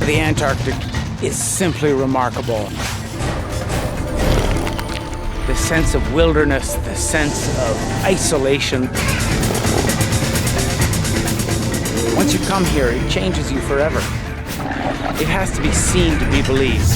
the Antarctic is simply remarkable. The sense of wilderness, the sense of isolation. Once you come here, it changes you forever. It has to be seen to be believed.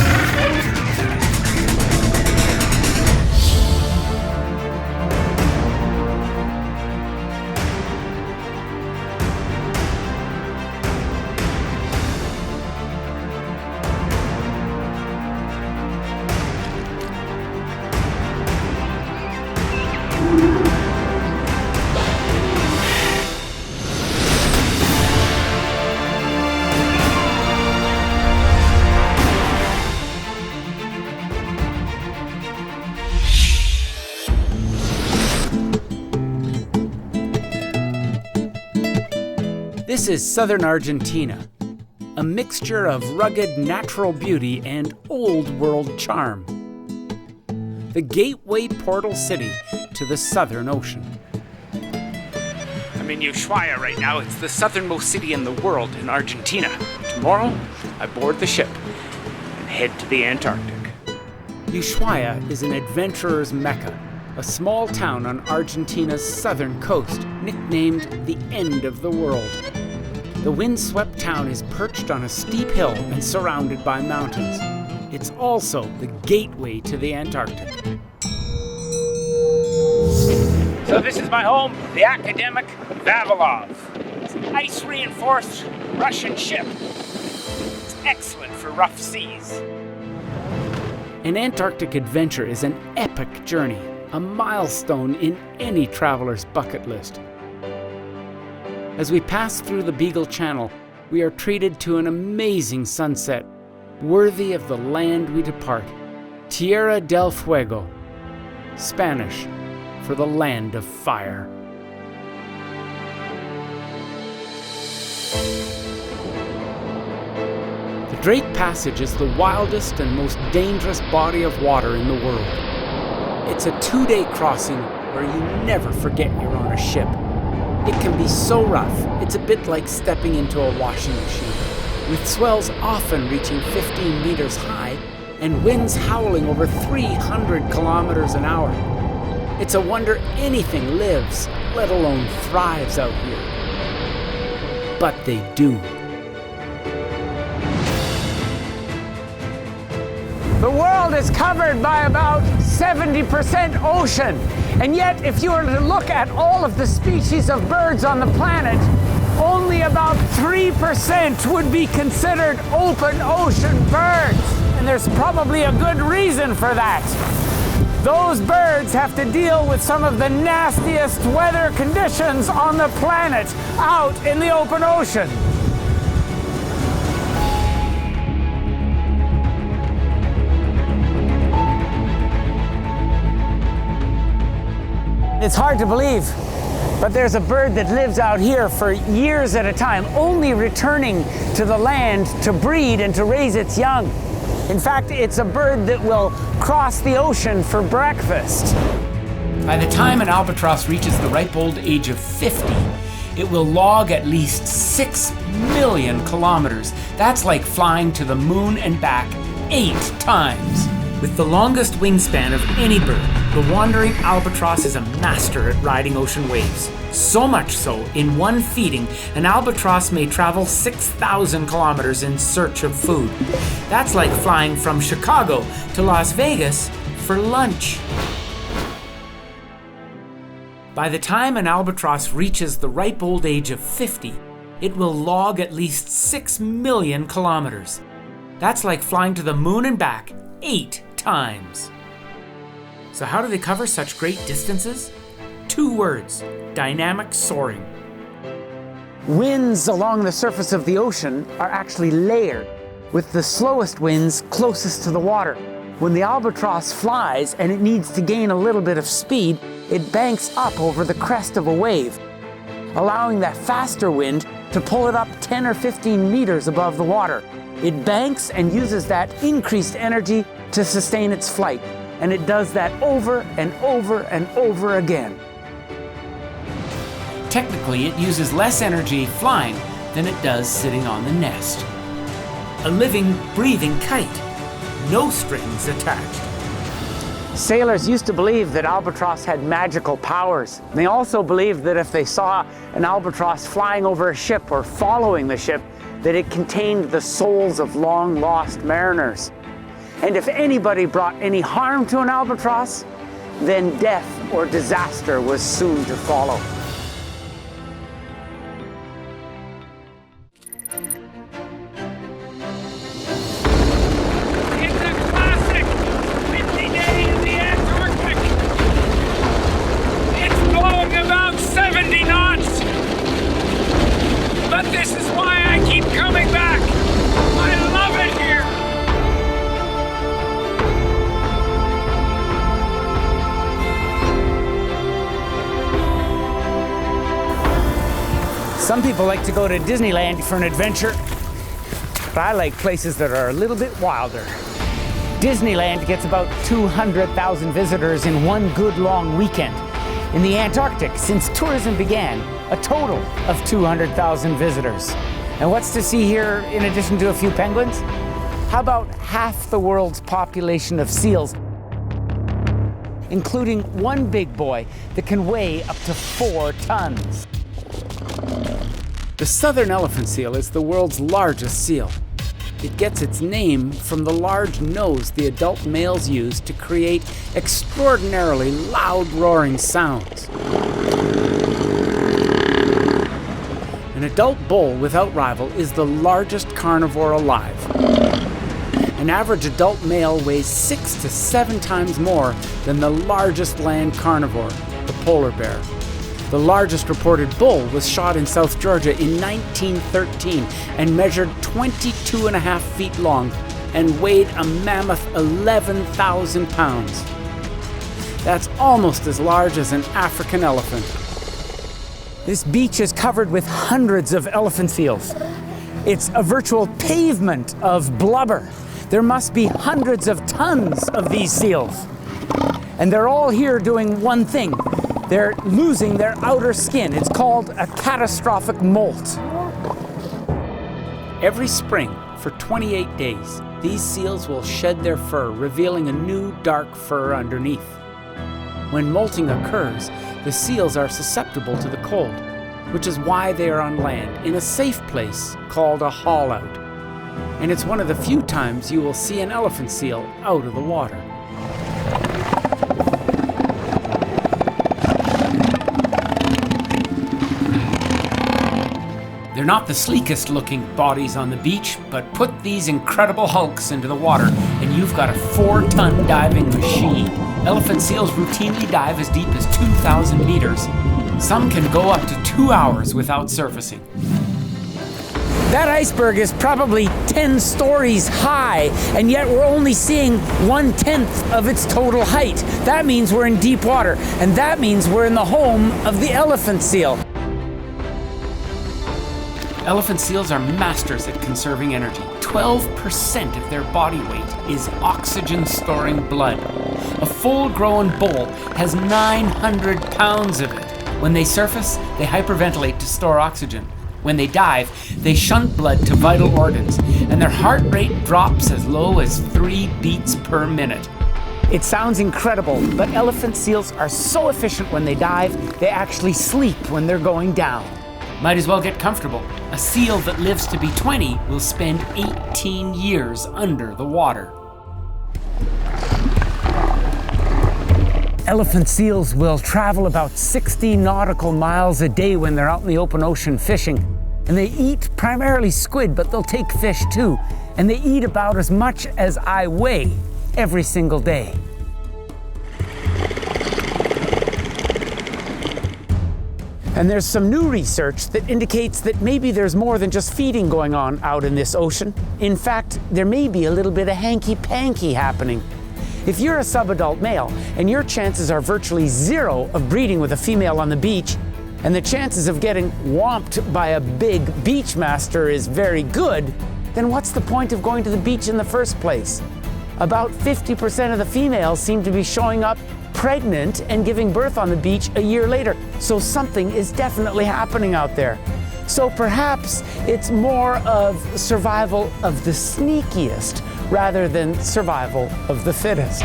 This is southern Argentina, a mixture of rugged natural beauty and old world charm. The gateway portal city to the Southern Ocean. I'm in Ushuaia right now. It's the southernmost city in the world in Argentina. Tomorrow, I board the ship and head to the Antarctic. Ushuaia is an adventurer's mecca, a small town on Argentina's southern coast, nicknamed the end of the world. The windswept town is perched on a steep hill and surrounded by mountains. It's also the gateway to the Antarctic. So this is my home, the academic Vavilov. It's an ice-reinforced Russian ship. It's excellent for rough seas. An Antarctic adventure is an epic journey, a milestone in any traveler's bucket list. As we pass through the Beagle Channel, we are treated to an amazing sunset, worthy of the land we depart. Tierra del Fuego, Spanish for the land of fire. The Drake Passage is the wildest and most dangerous body of water in the world. It's a 2-day crossing where you never forget you're on a ship. It can be so rough, it's a bit like stepping into a washing machine, with swells often reaching 15 meters high and winds howling over 300 kilometers an hour. It's a wonder anything lives, let alone thrives out here. But they do. The world is covered by about 70% ocean. And yet, if you were to look at all of the species of birds on the planet, only about 3% would be considered open ocean birds. And there's probably a good reason for that. Those birds have to deal with some of the nastiest weather conditions on the planet out in the open ocean. It's hard to believe, but there's a bird that lives out here for years at a time, only returning to the land to breed and to raise its young. In fact, it's a bird that will cross the ocean for breakfast. By the time an albatross reaches the ripe old age of 50, it will log at least 6 million kilometers. That's like flying to the moon and back 8 times. With the longest wingspan of any bird, the wandering albatross is a master at riding ocean waves. So much so, in one feeding, an albatross may travel 6,000 kilometers in search of food. That's like flying from Chicago to Las Vegas for lunch. By the time an albatross reaches the ripe old age of 50, it will log at least 6 million kilometers. That's like flying to the moon and back 8 times. So how do they cover such great distances? 2 words: dynamic soaring. Winds along the surface of the ocean are actually layered, with the slowest winds closest to the water. When the albatross flies and it needs to gain a little bit of speed, it banks up over the crest of a wave, allowing that faster wind to pull it up 10 or 15 meters above the water. It banks and uses that increased energy to sustain its flight, and it does that over and over and over again. Technically, it uses less energy flying than it does sitting on the nest. A living, breathing kite. No strings attached. Sailors used to believe that albatross had magical powers. They also believed that if they saw an albatross flying over a ship or following the ship, that it contained the souls of long-lost mariners. And if anybody brought any harm to an albatross, then death or disaster was soon to follow. It's a classic 50 day in the Antarctic. It's blowing about 70 knots. But this is why I keep coming back. I love it here. Some people like to go to Disneyland for an adventure, but I like places that are a little bit wilder. Disneyland gets about 200,000 visitors in one good long weekend. In the Antarctic, since tourism began, a total of 200,000 visitors. And what's to see here in addition to a few penguins? How about half the world's population of seals, including one big boy that can weigh up to 4 tons. The southern elephant seal is the world's largest seal. It gets its name from the large nose the adult males use to create extraordinarily loud roaring sounds. An adult bull without rival is the largest carnivore alive. An average adult male weighs 6 to 7 times more than the largest land carnivore, the polar bear. The largest reported bull was shot in South Georgia in 1913 and measured 22.5 feet long and weighed a mammoth 11,000 pounds. That's almost as large as an African elephant. This beach is covered with hundreds of elephant seals. It's a virtual pavement of blubber. There must be hundreds of tons of these seals. And they're all here doing one thing. They're losing their outer skin. It's called a catastrophic molt. Every spring, for 28 days, these seals will shed their fur, revealing a new dark fur underneath. When molting occurs, the seals are susceptible to the cold, which is why they are on land in a safe place called a haul-out. And it's one of the few times you will see an elephant seal out of the water. They're not the sleekest looking bodies on the beach, but put these incredible hulks into the water and you've got a 4-ton diving machine. Elephant seals routinely dive as deep as 2,000 meters. Some can go up to 2 hours without surfacing. That iceberg is probably 10 stories high, and yet we're only seeing 1/10 of its total height. That means we're in deep water, and that means we're in the home of the elephant seal. Elephant seals are masters at conserving energy. 12% of their body weight is oxygen-storing blood. A full-grown bull has 900 pounds of it. When they surface, they hyperventilate to store oxygen. When they dive, they shunt blood to vital organs, and their heart rate drops as low as 3 beats per minute. It sounds incredible, but elephant seals are so efficient when they dive, they actually sleep when they're going down. Might as well get comfortable. A seal that lives to be 20 will spend 18 years under the water. Elephant seals will travel about 60 nautical miles a day when they're out in the open ocean fishing. And they eat primarily squid, but they'll take fish too. And they eat about as much as I weigh every single day. And there's some new research that indicates that maybe there's more than just feeding going on out in this ocean. In fact, there may be a little bit of hanky-panky happening. If you're a subadult male and your chances are virtually zero of breeding with a female on the beach, and the chances of getting whomped by a big beach master is very good, then what's the point of going to the beach in the first place? About 50% of the females seem to be showing up pregnant and giving birth on the beach a year later. So something is definitely happening out there. So perhaps it's more of survival of the sneakiest rather than survival of the fittest.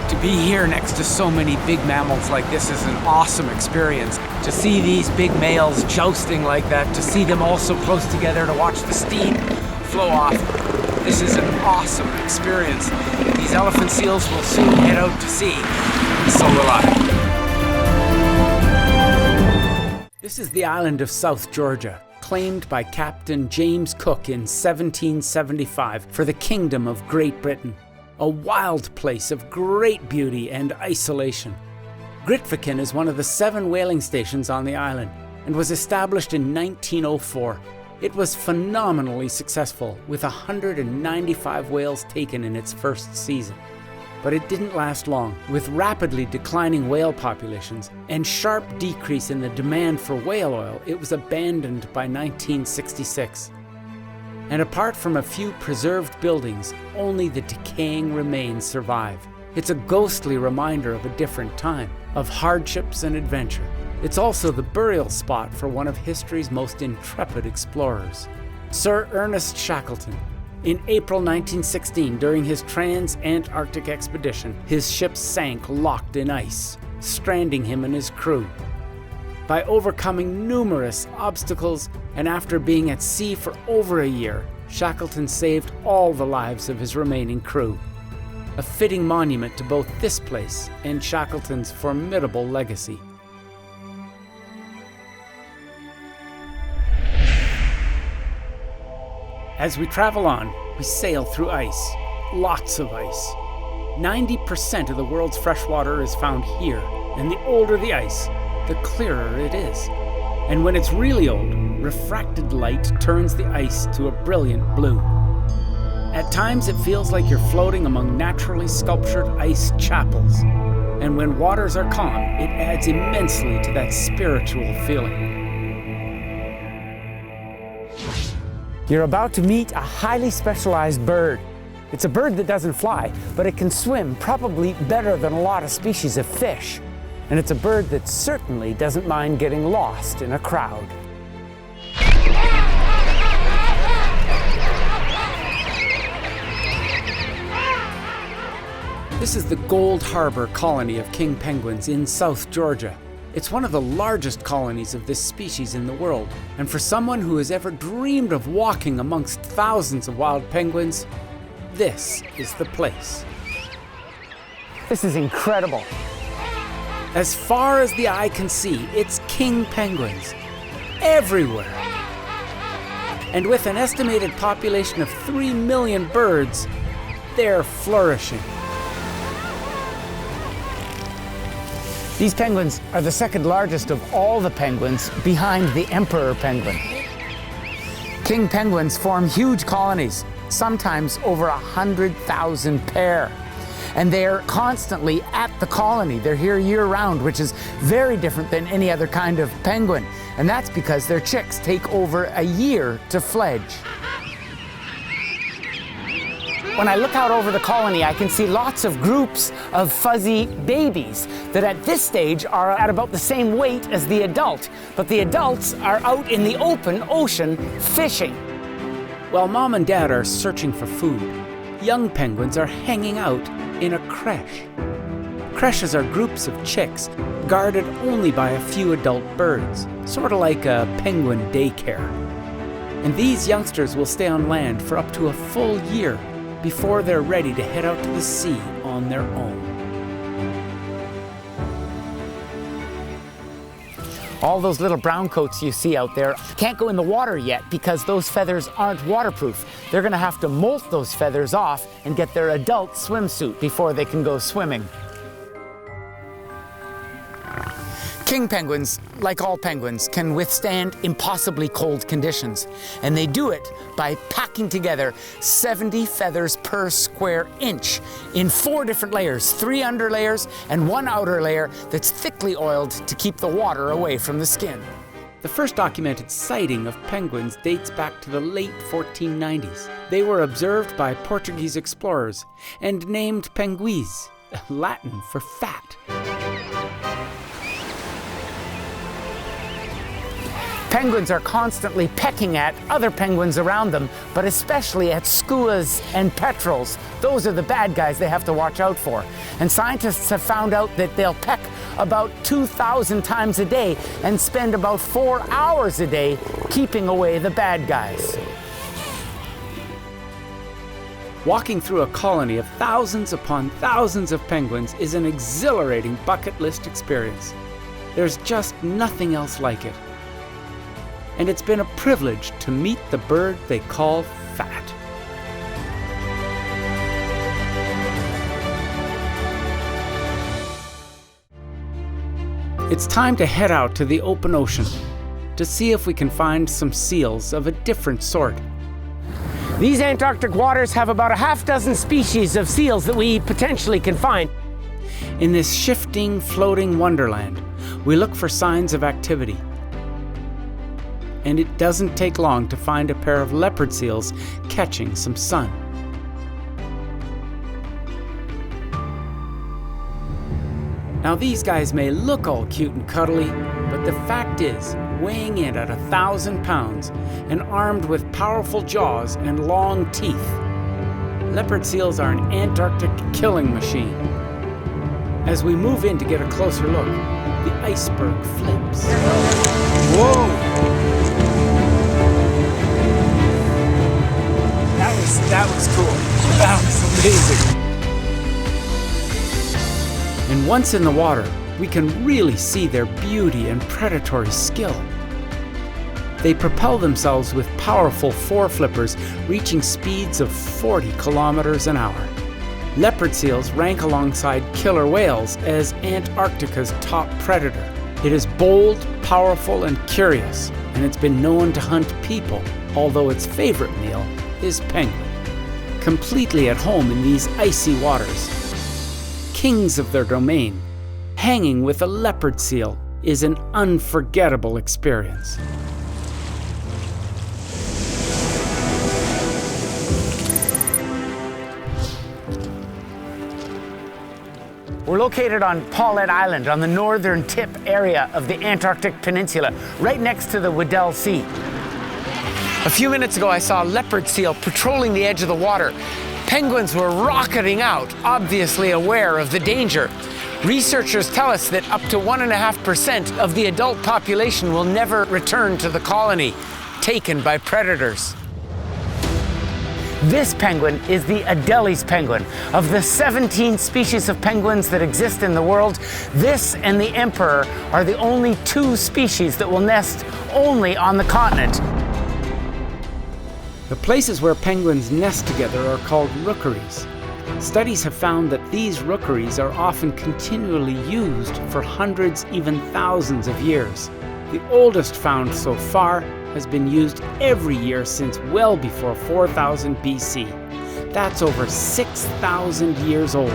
To be here next to so many big mammals like this is an awesome experience. To see these big males jousting like that, to see them all so close together, to watch the steam flow off. This is an awesome experience. These elephant seals will soon head out to sea, and so will I. This is the island of South Georgia, claimed by Captain James Cook in 1775 for the Kingdom of Great Britain. A wild place of great beauty and isolation. Grytviken is one of the 7 whaling stations on the island and was established in 1904. It was phenomenally successful, with 195 whales taken in its first season. But it didn't last long. With rapidly declining whale populations and sharp decrease in the demand for whale oil, it was abandoned by 1966. And apart from a few preserved buildings, only the decaying remains survive. It's a ghostly reminder of a different time, of hardships and adventure. It's also the burial spot for one of history's most intrepid explorers, Sir Ernest Shackleton. In April 1916, during his trans-Antarctic expedition, his ship sank locked in ice, stranding him and his crew. By overcoming numerous obstacles and after being at sea for over a year, Shackleton saved all the lives of his remaining crew. A fitting monument to both this place and Shackleton's formidable legacy. As we travel on, we sail through ice, lots of ice. 90% of the world's freshwater is found here, and the older the ice, the clearer it is. And when it's really old, refracted light turns the ice to a brilliant blue. At times it feels like you're floating among naturally sculptured ice chapels. And when waters are calm, it adds immensely to that spiritual feeling. You're about to meet a highly specialized bird. It's a bird that doesn't fly, but it can swim probably better than a lot of species of fish. And it's a bird that certainly doesn't mind getting lost in a crowd. This is the Gold Harbor colony of king penguins in South Georgia. It's one of the largest colonies of this species in the world, and for someone who has ever dreamed of walking amongst thousands of wild penguins, this is the place. This is incredible. As far as the eye can see, it's king penguins everywhere. And with an estimated population of 3 million birds, they're flourishing. These penguins are the second largest of all the penguins, behind the emperor penguin. King penguins form huge colonies, sometimes over 100,000 pair. And they're constantly at the colony. They're here year-round, which is very different than any other kind of penguin. And that's because their chicks take over a year to fledge. When I look out over the colony, I can see lots of groups of fuzzy babies that at this stage are at about the same weight as the adult, but the adults are out in the open ocean fishing. While mom and dad are searching for food, young penguins are hanging out in a creche. Creches are groups of chicks guarded only by a few adult birds, sort of like a penguin daycare. And these youngsters will stay on land for up to a full year before they're ready to head out to the sea on their own. All those little brown coats you see out there can't go in the water yet because those feathers aren't waterproof. They're gonna have to molt those feathers off and get their adult swimsuit before they can go swimming. King penguins, like all penguins, can withstand impossibly cold conditions, and they do it by packing together 70 feathers per square inch in 4 different layers, 3 underlayers and 1 outer layer that's thickly oiled to keep the water away from the skin. The first documented sighting of penguins dates back to the late 1490s. They were observed by Portuguese explorers and named penguins, Latin for fat. Penguins are constantly pecking at other penguins around them, but especially at skuas and petrels. Those are the bad guys they have to watch out for. And scientists have found out that they'll peck about 2,000 times a day and spend about 4 hours a day keeping away the bad guys. Walking through a colony of thousands upon thousands of penguins is an exhilarating bucket list experience. There's just nothing else like it. And it's been a privilege to meet the bird they call fat. It's time to head out to the open ocean to see if we can find some seals of a different sort. These Antarctic waters have about a half dozen species of seals that we potentially can find. In this shifting, floating wonderland, we look for signs of activity. And it doesn't take long to find a pair of leopard seals catching some sun. Now these guys may look all cute and cuddly, but the fact is, weighing in at 1,000 pounds and armed with powerful jaws and long teeth, leopard seals are an Antarctic killing machine. As we move in to get a closer look, the iceberg flips. Whoa! That was cool. That was amazing. And once in the water, we can really see their beauty and predatory skill. They propel themselves with powerful foreflippers, reaching speeds of 40 kilometers an hour. Leopard seals rank alongside killer whales as Antarctica's top predator. It is bold, powerful, and curious, and it's been known to hunt people, although its favorite meal is penguin. Completely at home in these icy waters, kings of their domain, hanging with a leopard seal is an unforgettable experience. We're located on Paulet Island on the northern tip area of the Antarctic Peninsula, right next to the Weddell Sea. A few minutes ago, I saw a leopard seal patrolling the edge of the water. Penguins were rocketing out, obviously aware of the danger. Researchers tell us that up to 1.5% of the adult population will never return to the colony, taken by predators. This penguin is the Adélie's penguin. Of the 17 species of penguins that exist in the world, this and the emperor are the only 2 species that will nest only on the continent. The places where penguins nest together are called rookeries. Studies have found that these rookeries are often continually used for hundreds, even thousands of years. The oldest found so far has been used every year since well before 4000 BC. That's over 6,000 years old.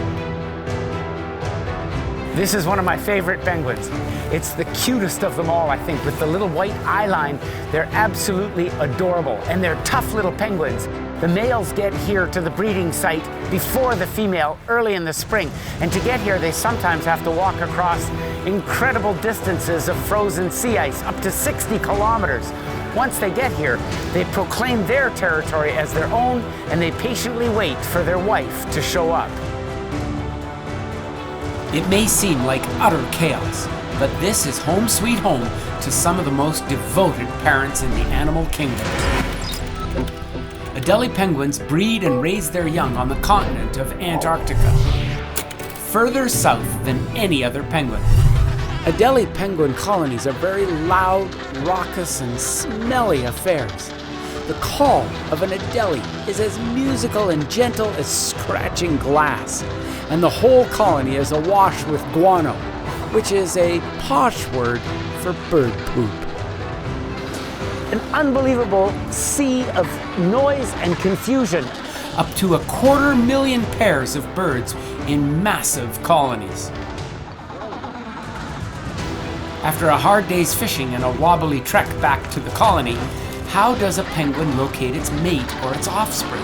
This is one of my favorite penguins. It's the cutest of them all, I think, with the little white eye line. They're absolutely adorable, and they're tough little penguins. The males get here to the breeding site before the female early in the spring, and to get here they sometimes have to walk across incredible distances of frozen sea ice, up to 60 kilometers. Once they get here, they proclaim their territory as their own, and they patiently wait for their wife to show up. It may seem like utter chaos, but this is home sweet home to some of the most devoted parents in the animal kingdom. Adélie penguins breed and raise their young on the continent of Antarctica, further south than any other penguin. Adélie penguin colonies are very loud, raucous, and smelly affairs. The call of an Adélie is as musical and gentle as scratching glass, and the whole colony is awash with guano, which is a posh word for bird poop. An unbelievable sea of noise and confusion. Up to 250,000 pairs of birds in massive colonies. After a hard day's fishing and a wobbly trek back to the colony, How does a penguin locate its mate or its offspring?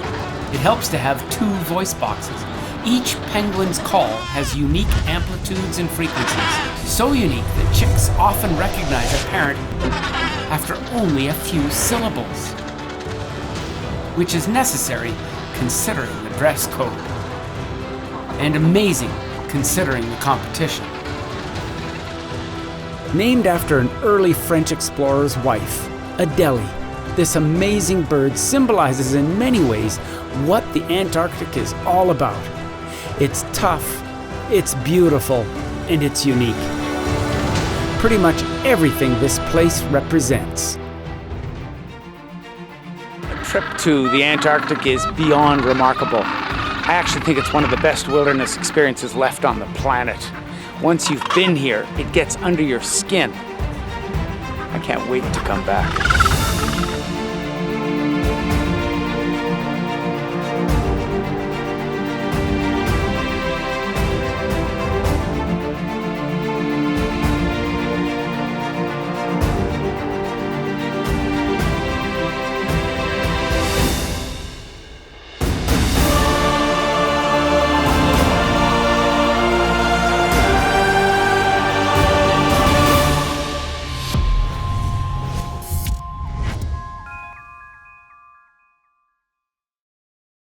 It helps to have 2 voice boxes. Each penguin's call has unique amplitudes and frequencies, so unique that chicks often recognize a parent after only a few syllables, which is necessary considering the dress code, and amazing considering the competition. Named after an early French explorer's wife, Adélie, this amazing bird symbolizes in many ways what the Antarctic is all about. It's tough, it's beautiful, and it's unique. Pretty much everything this place represents. A trip to the Antarctic is beyond remarkable. I actually think it's one of the best wilderness experiences left on the planet. Once you've been here, it gets under your skin. I can't wait to come back.